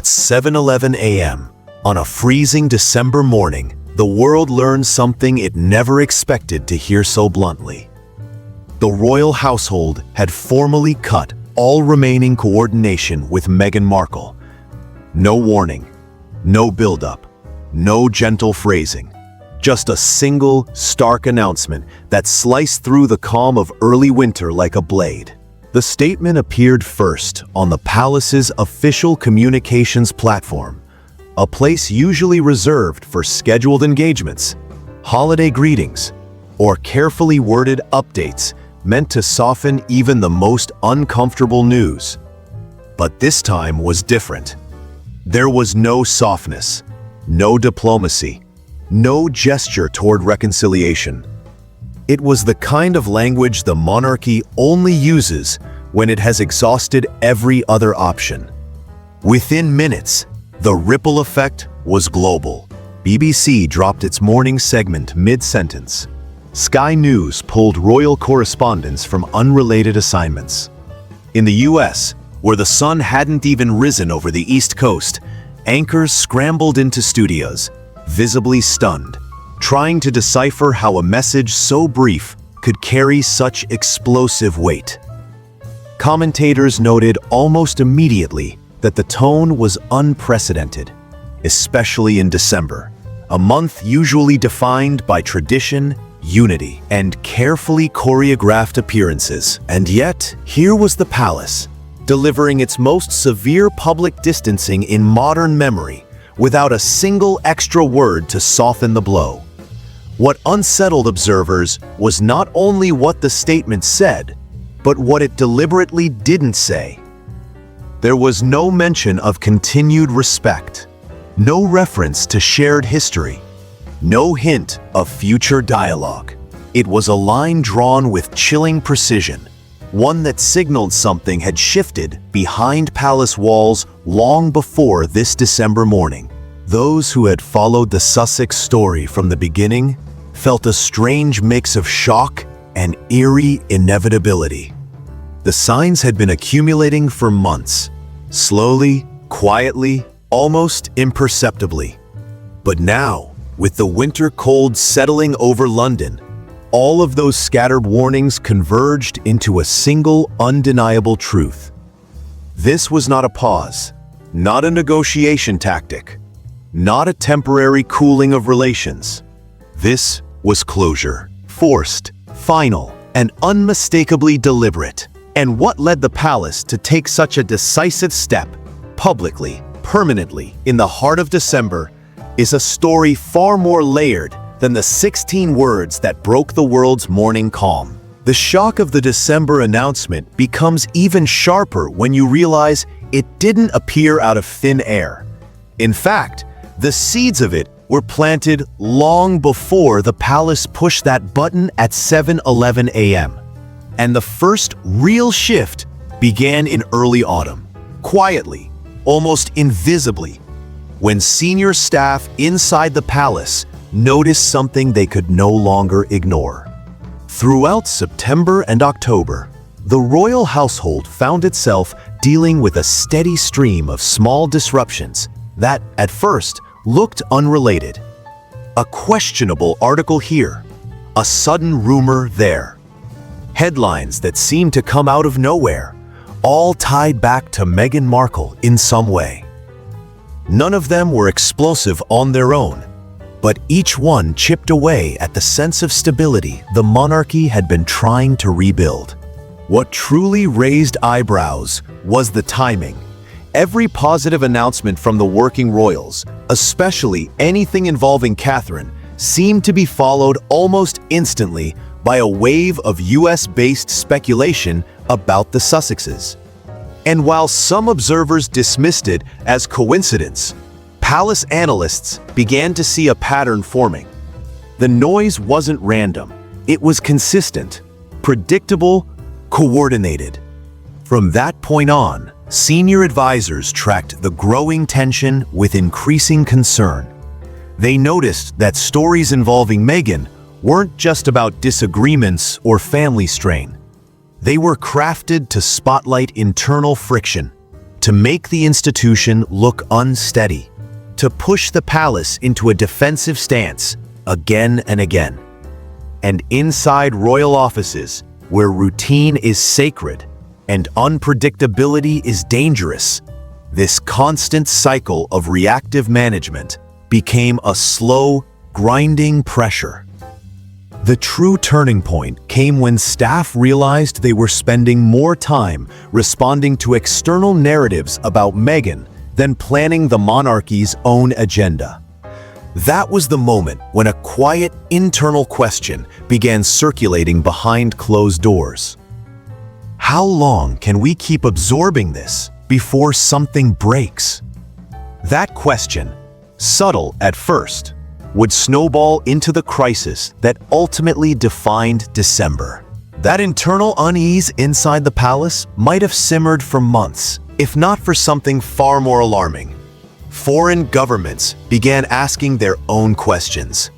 7:11 a.m. On a freezing December morning, the world learned something it never expected to hear so bluntly. The royal household had formally cut all remaining coordination with Meghan Markle. No warning, no build-up, no gentle phrasing. Just a single, stark announcement that sliced through the calm of early winter like a blade. The statement appeared first on the palace's official communications platform, a place usually reserved for scheduled engagements, holiday greetings, or carefully worded updates meant to soften even the most uncomfortable news. But this time was different. There was no softness, no diplomacy, no gesture toward reconciliation. It was the kind of language the monarchy only uses when it has exhausted every other option. Within minutes, the ripple effect was global. BBC dropped its morning segment mid-sentence. Sky News pulled royal correspondents from unrelated assignments. In the US, where the sun hadn't even risen over the East Coast, anchors scrambled into studios, visibly stunned, trying to decipher how a message so brief could carry such explosive weight. Commentators noted almost immediately that the tone was unprecedented, especially in December, a month usually defined by tradition, unity, and carefully choreographed appearances. And yet, here was the palace, delivering its most severe public distancing in modern memory, without a single extra word to soften the blow. What unsettled observers was not only what the statement said, but what it deliberately didn't say. There was no mention of continued respect, no reference to shared history, no hint of future dialogue. It was a line drawn with chilling precision, one that signaled something had shifted behind palace walls long before this December morning. Those who had followed the Sussex story from the beginning felt a strange mix of shock and eerie inevitability. The signs had been accumulating for months, slowly, quietly, almost imperceptibly. But now, with the winter cold settling over London, all of those scattered warnings converged into a single, undeniable truth. This was not a pause, not a negotiation tactic, not a temporary cooling of relations. This was closure, forced, final, and unmistakably deliberate. And what led the palace to take such a decisive step, publicly, permanently, in the heart of December, is a story far more layered than the 16 words that broke the world's morning calm. The shock of the December announcement becomes even sharper when you realize it didn't appear out of thin air. In fact, the seeds of it were planted long before the palace pushed that button at 7:11 a.m. And the first real shift began in early autumn, quietly, almost invisibly, when senior staff inside the palace noticed something they could no longer ignore. Throughout September and October, the royal household found itself dealing with a steady stream of small disruptions that, at first, looked unrelated. A questionable article here, a sudden rumor there. Headlines that seemed to come out of nowhere, all tied back to Meghan Markle in some way. None of them were explosive on their own, but each one chipped away at the sense of stability the monarchy had been trying to rebuild. What truly raised eyebrows was the timing. Every positive announcement from the working royals, especially anything involving Catherine, seemed to be followed almost instantly by a wave of US-based speculation about the Sussexes. And while some observers dismissed it as coincidence, palace analysts began to see a pattern forming. The noise wasn't random. It was consistent, predictable, coordinated. From that point on, senior advisors tracked the growing tension with increasing concern. They noticed that stories involving Meghan weren't just about disagreements or family strain. They were crafted to spotlight internal friction, to make the institution look unsteady, to push the palace into a defensive stance again and again. And inside royal offices, where routine is sacred and unpredictability is dangerous, this constant cycle of reactive management became a slow, grinding pressure. The true turning point came when staff realized they were spending more time responding to external narratives about Meghan than planning the monarchy's own agenda. That was the moment when a quiet internal question began circulating behind closed doors. How long can we keep absorbing this before something breaks? That question, subtle at first, would snowball into the crisis that ultimately defined December. That internal unease inside the palace might have simmered for months, if not for something far more alarming. Foreign governments began asking their own questions.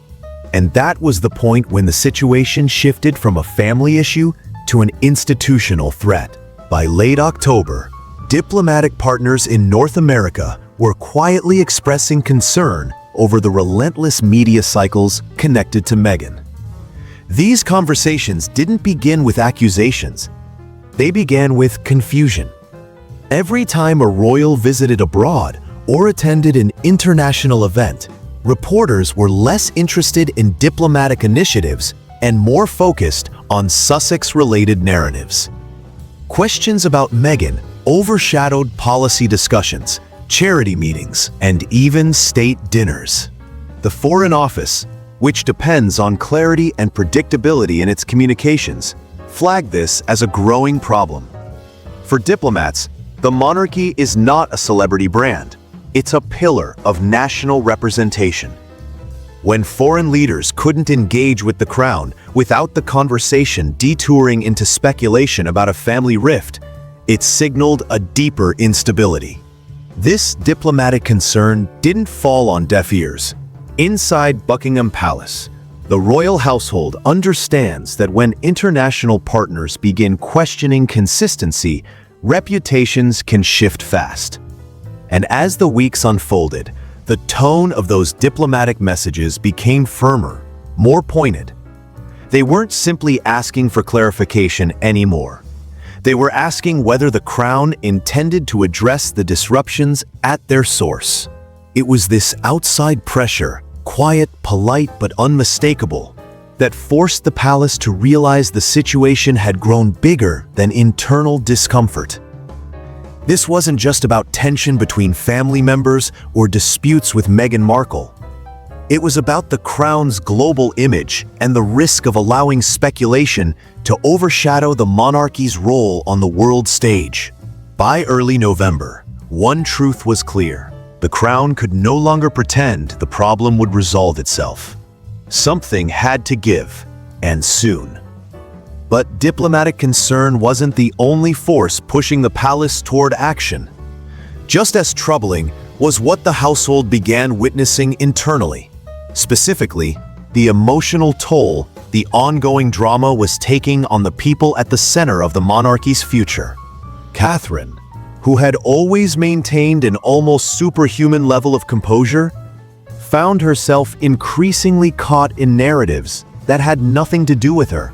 And that was the point when the situation shifted from a family issue to an institutional threat. By late October, diplomatic partners in North America were quietly expressing concern over the relentless media cycles connected to Meghan. These conversations didn't begin with accusations. They began with confusion. Every time a royal visited abroad or attended an international event, reporters were less interested in diplomatic initiatives and more focused on Sussex-related narratives. Questions about Meghan overshadowed policy discussions, charity meetings, and even state dinners. The Foreign Office, which depends on clarity and predictability in its communications, flagged this as a growing problem. For diplomats, the monarchy is not a celebrity brand. It's a pillar of national representation. When foreign leaders couldn't engage with the crown without the conversation detouring into speculation about a family rift, it signaled a deeper instability. This diplomatic concern didn't fall on deaf ears. Inside Buckingham Palace, the royal household understands that when international partners begin questioning consistency, reputations can shift fast. And as the weeks unfolded, the tone of those diplomatic messages became firmer, more pointed. They weren't simply asking for clarification anymore. They were asking whether the crown intended to address the disruptions at their source. It was this outside pressure, quiet, polite, but unmistakable, that forced the palace to realize the situation had grown bigger than internal discomfort. This wasn't just about tension between family members or disputes with Meghan Markle. It was about the crown's global image and the risk of allowing speculation to overshadow the monarchy's role on the world stage. By early November, one truth was clear. The crown could no longer pretend the problem would resolve itself. Something had to give, and soon. But diplomatic concern wasn't the only force pushing the palace toward action. Just as troubling was what the household began witnessing internally. Specifically, the emotional toll the ongoing drama was taking on the people at the center of the monarchy's future. Catherine, who had always maintained an almost superhuman level of composure, found herself increasingly caught in narratives that had nothing to do with her.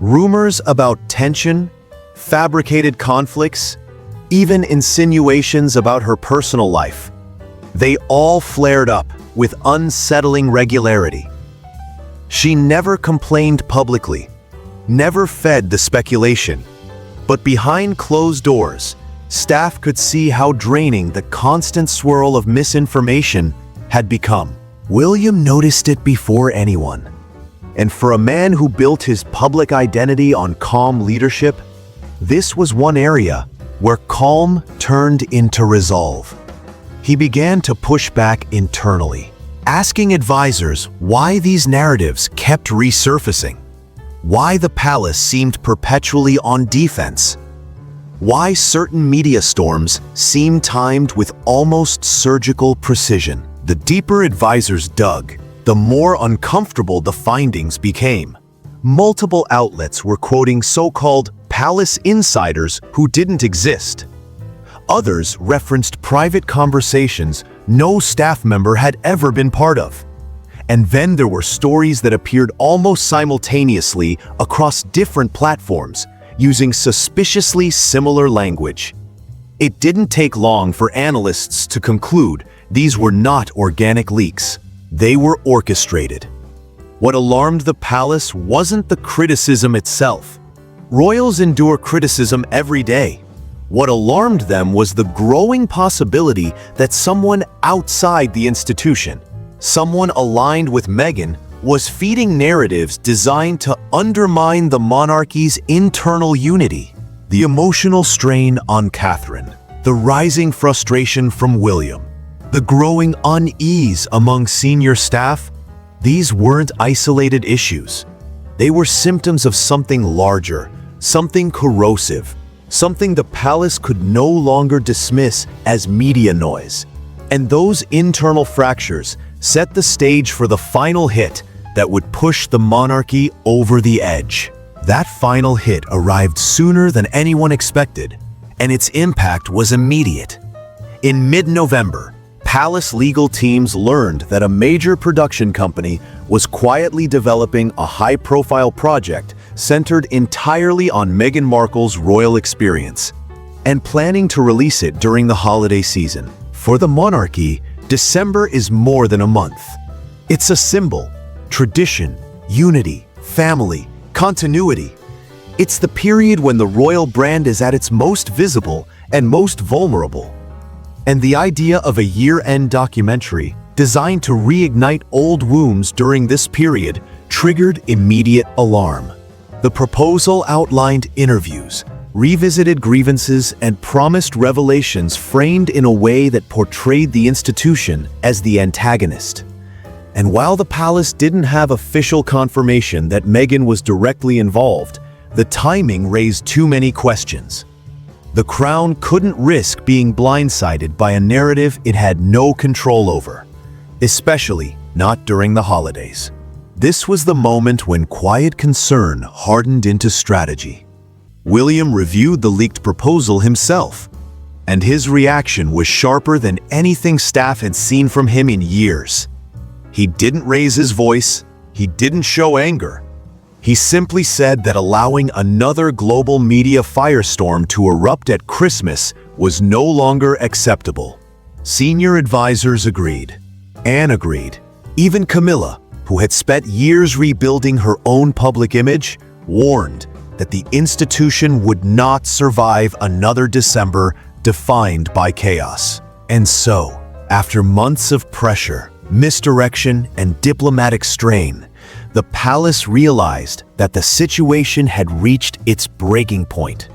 Rumors about tension, fabricated conflicts, even insinuations about her personal life. They all flared up with unsettling regularity. She never complained publicly, never fed the speculation, but behind closed doors, staff could see how draining the constant swirl of misinformation had become. William noticed it before anyone. And for a man who built his public identity on calm leadership, this was one area where calm turned into resolve. He began to push back internally, asking advisors why these narratives kept resurfacing, why the palace seemed perpetually on defense, why certain media storms seemed timed with almost surgical precision. The deeper advisors dug, the more uncomfortable the findings became. Multiple outlets were quoting so-called palace insiders who didn't exist. Others referenced private conversations no staff member had ever been part of. And then there were stories that appeared almost simultaneously across different platforms, using suspiciously similar language. It didn't take long for analysts to conclude these were not organic leaks. They were orchestrated. What alarmed the palace wasn't the criticism itself. Royals endure criticism every day. What alarmed them was the growing possibility that someone outside the institution, someone aligned with Meghan, was feeding narratives designed to undermine the monarchy's internal unity. The emotional strain on Catherine, the rising frustration from William, the growing unease among senior staff, these weren't isolated issues. They were symptoms of something larger, something corrosive, something the palace could no longer dismiss as media noise. And those internal fractures set the stage for the final hit that would push the monarchy over the edge. That final hit arrived sooner than anyone expected, and its impact was immediate. In mid-November, palace legal teams learned that a major production company was quietly developing a high-profile project centered entirely on Meghan Markle's royal experience, and planning to release it during the holiday season. For the monarchy, December is more than a month. It's a symbol, tradition, unity, family, continuity. It's the period when the royal brand is at its most visible and most vulnerable. And the idea of a year-end documentary designed to reignite old wounds during this period triggered immediate alarm. The proposal outlined interviews, revisited grievances, and promised revelations framed in a way that portrayed the institution as the antagonist. And while the palace didn't have official confirmation that Meghan was directly involved, the timing raised too many questions. The crown couldn't risk being blindsided by a narrative it had no control over, especially not during the holidays. This was the moment when quiet concern hardened into strategy. William reviewed the leaked proposal himself, and his reaction was sharper than anything staff had seen from him in years. He didn't raise his voice, he didn't show anger. He simply said that allowing another global media firestorm to erupt at Christmas was no longer acceptable. Senior advisors agreed. Anne agreed. Even Camilla, who had spent years rebuilding her own public image, warned that the institution would not survive another December defined by chaos. And so, after months of pressure, misdirection, and diplomatic strain, the palace realized that the situation had reached its breaking point.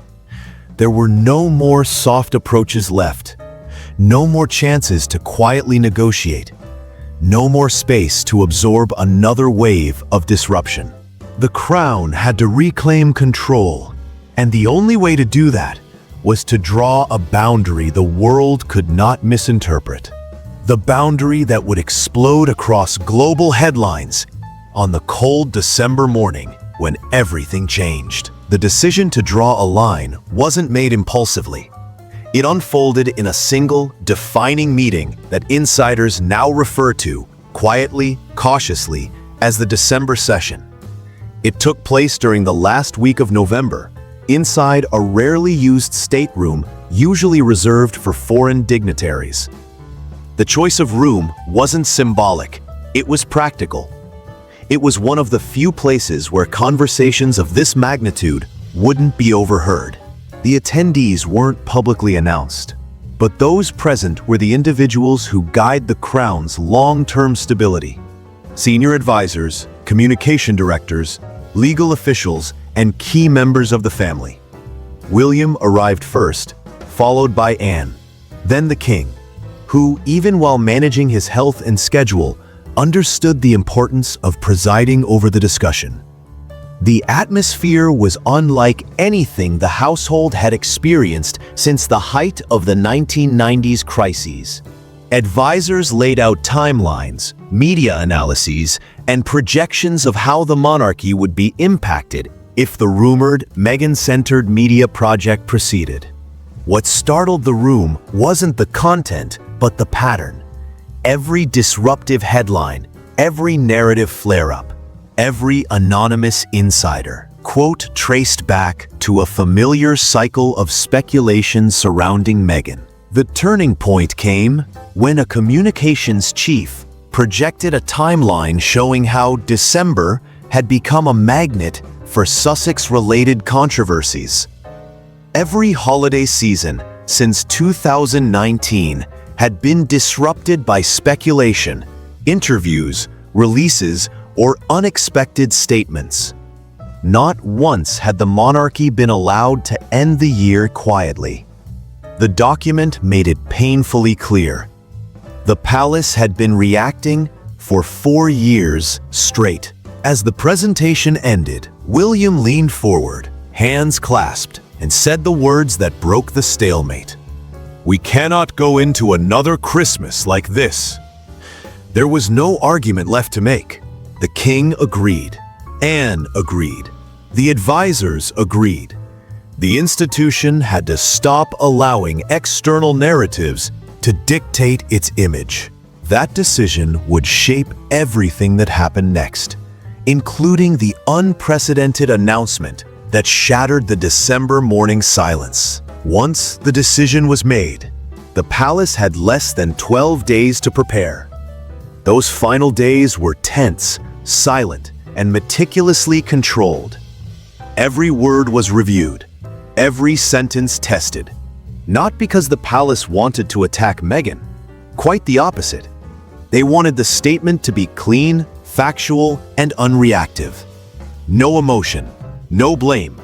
There were no more soft approaches left, no more chances to quietly negotiate, no more space to absorb another wave of disruption. The crown had to reclaim control, and the only way to do that was to draw a boundary the world could not misinterpret. The boundary that would explode across global headlines on the cold December morning when everything changed. The decision to draw a line wasn't made impulsively. It unfolded in a single, defining meeting that insiders now refer to, quietly, cautiously, as the December session. It took place during the last week of November, inside a rarely used stateroom usually reserved for foreign dignitaries. The choice of room wasn't symbolic, it was practical. It was one of the few places where conversations of this magnitude wouldn't be overheard. The attendees weren't publicly announced, but those present were the individuals who guide the crown's long-term stability. Senior advisors, communication directors, legal officials, and key members of the family. William arrived first, followed by Anne, then the king, who, even while managing his health and schedule, understood the importance of presiding over the discussion. The atmosphere was unlike anything the household had experienced since the height of the 1990s crises. Advisors laid out timelines, media analyses, and projections of how the monarchy would be impacted if the rumored Meghan-centered media project proceeded. What startled the room wasn't the content, but the pattern. Every disruptive headline, every narrative flare-up, every anonymous insider quote traced back to a familiar cycle of speculation surrounding Meghan. The turning point came when a communications chief projected a timeline showing how December had become a magnet for Sussex-related controversies. Every holiday season since 2019 had been disrupted by speculation, interviews, releases, or unexpected statements. Not once had the monarchy been allowed to end the year quietly. The document made it painfully clear. The palace had been reacting for 4 years straight. As the presentation ended, William leaned forward, hands clasped, and said the words that broke the stalemate. "We cannot go into another Christmas like this." There was no argument left to make. The king agreed. Anne agreed. The advisors agreed. The institution had to stop allowing external narratives to dictate its image. That decision would shape everything that happened next, including the unprecedented announcement that shattered the December morning silence. Once the decision was made, the palace had less than 12 days to prepare. Those final days were tense, silent, and meticulously controlled. Every word was reviewed, every sentence tested. Not because the palace wanted to attack Meghan, quite the opposite. They wanted the statement to be clean, factual, and unreactive. No emotion, no blame,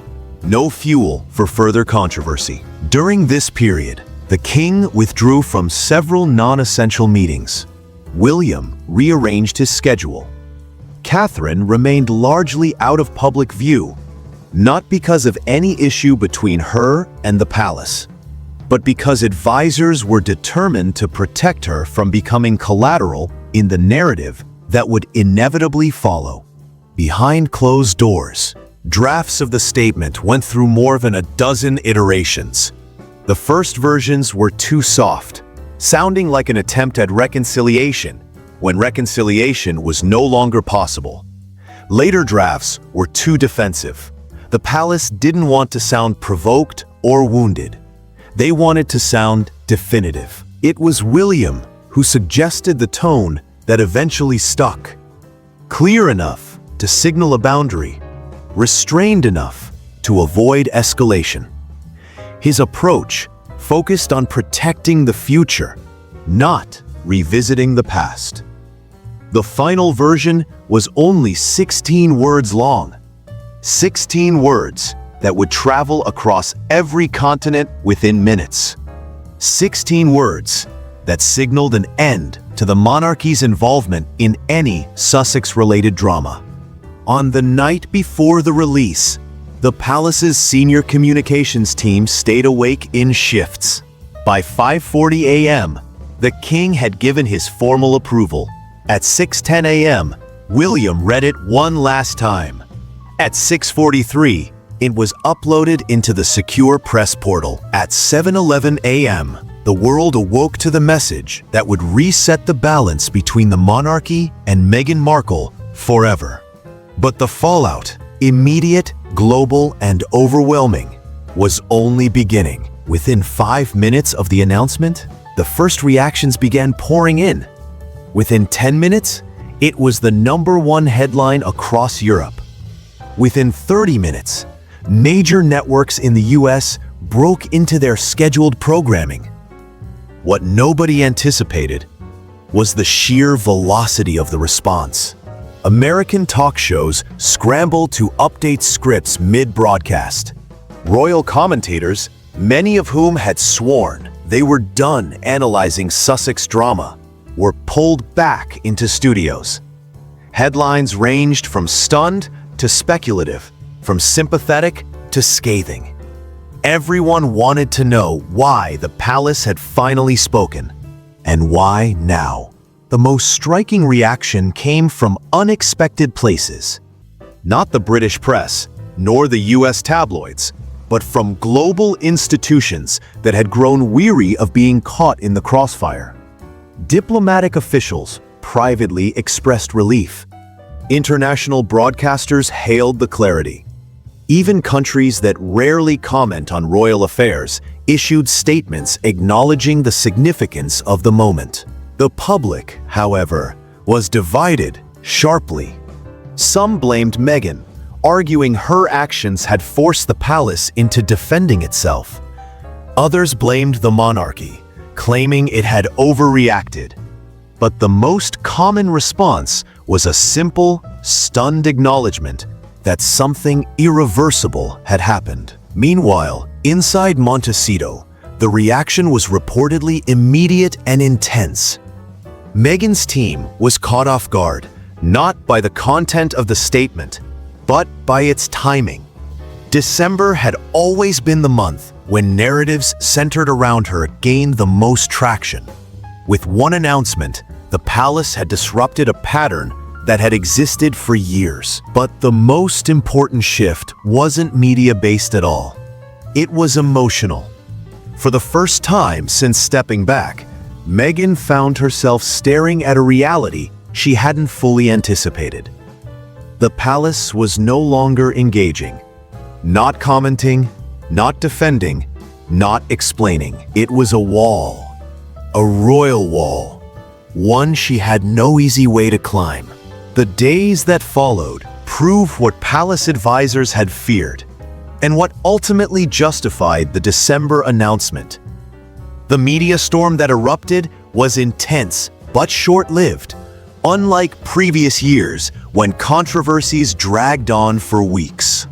no fuel for further controversy. During this period, the king withdrew from several non-essential meetings. William rearranged his schedule. Catherine remained largely out of public view, not because of any issue between her and the palace, but because advisors were determined to protect her from becoming collateral in the narrative that would inevitably follow. Behind closed doors, drafts of the statement went through more than a dozen iterations. The first versions were too soft, sounding like an attempt at reconciliation, when reconciliation was no longer possible. Later drafts were too defensive. The palace didn't want to sound provoked or wounded. They wanted to sound definitive. It was William who suggested the tone that eventually stuck. Clear enough to signal a boundary, restrained enough to avoid escalation. His approach focused on protecting the future, not revisiting the past. The final version was only 16 words long. 16 words that would travel across every continent within minutes. 16 words that signaled an end to the monarchy's involvement in any Sussex-related drama. On the night before the release, the palace's senior communications team stayed awake in shifts. By 5:40 a.m., the king had given his formal approval. At 6:10 a.m., William read it one last time. At 6:43, it was uploaded into the secure press portal. At 7:11 a.m., the world awoke to the message that would reset the balance between the monarchy and Meghan Markle forever. But the fallout, immediate, global, and overwhelming, was only beginning. Within 5 minutes of the announcement, the first reactions began pouring in. Within 10 minutes, it was the #1 headline across Europe. Within 30 minutes, major networks in the US broke into their scheduled programming. What nobody anticipated was the sheer velocity of the response. American talk shows scrambled to update scripts mid-broadcast. Royal commentators, many of whom had sworn they were done analyzing Sussex drama, were pulled back into studios. Headlines ranged from stunned to speculative, from sympathetic to scathing. Everyone wanted to know why the palace had finally spoken, and why now. The most striking reaction came from unexpected places. Not the British press, nor the US tabloids, but from global institutions that had grown weary of being caught in the crossfire. Diplomatic officials privately expressed relief. International broadcasters hailed the clarity. Even countries that rarely comment on royal affairs issued statements acknowledging the significance of the moment. The public, however, was divided sharply. Some blamed Meghan, arguing her actions had forced the palace into defending itself. Others blamed the monarchy, claiming it had overreacted. But the most common response was a simple, stunned acknowledgement that something irreversible had happened. Meanwhile, inside Montecito, the reaction was reportedly immediate and intense. Meghan's team was caught off guard, not by the content of the statement, but by its timing. December had always been the month when narratives centered around her gained the most traction. With one announcement, the palace had disrupted a pattern that had existed for years. But the most important shift wasn't media-based at all. It was emotional. For the first time since stepping back, Meghan found herself staring at a reality she hadn't fully anticipated. The palace was no longer engaging, not commenting, not defending, not explaining. It was a wall, a royal wall, one she had no easy way to climb. The days that followed proved what palace advisors had feared, and what ultimately justified the December announcement. The media storm that erupted was intense but short-lived, unlike previous years when controversies dragged on for weeks.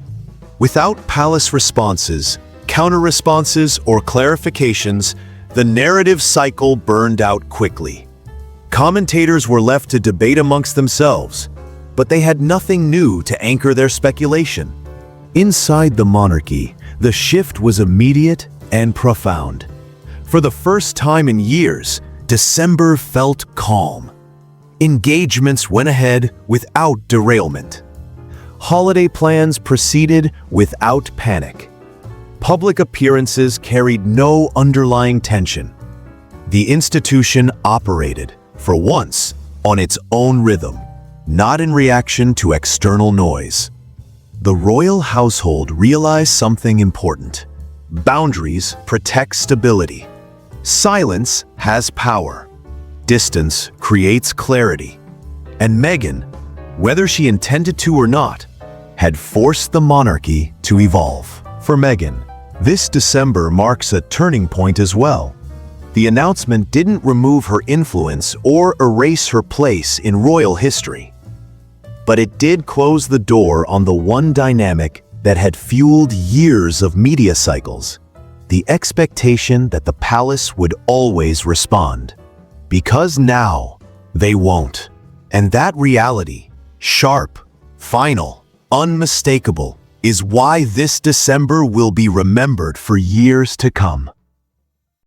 Without palace responses, counter-responses, or clarifications, the narrative cycle burned out quickly. Commentators were left to debate amongst themselves, but they had nothing new to anchor their speculation. Inside the monarchy, the shift was immediate and profound. For the first time in years, December felt calm. Engagements went ahead without derailment. Holiday plans proceeded without panic. Public appearances carried no underlying tension. The institution operated, for once, on its own rhythm, not in reaction to external noise. The royal household realized something important. Boundaries protect stability. Silence has power. Distance creates clarity. And Meghan, whether she intended to or not, had forced the monarchy to evolve. For Meghan, this December marks a turning point as well. The announcement didn't remove her influence or erase her place in royal history. But it did close the door on the one dynamic that had fueled years of media cycles: the expectation that the palace would always respond. Because now, they won't. And that reality, sharp, final, unmistakable, is why this December will be remembered for years to come.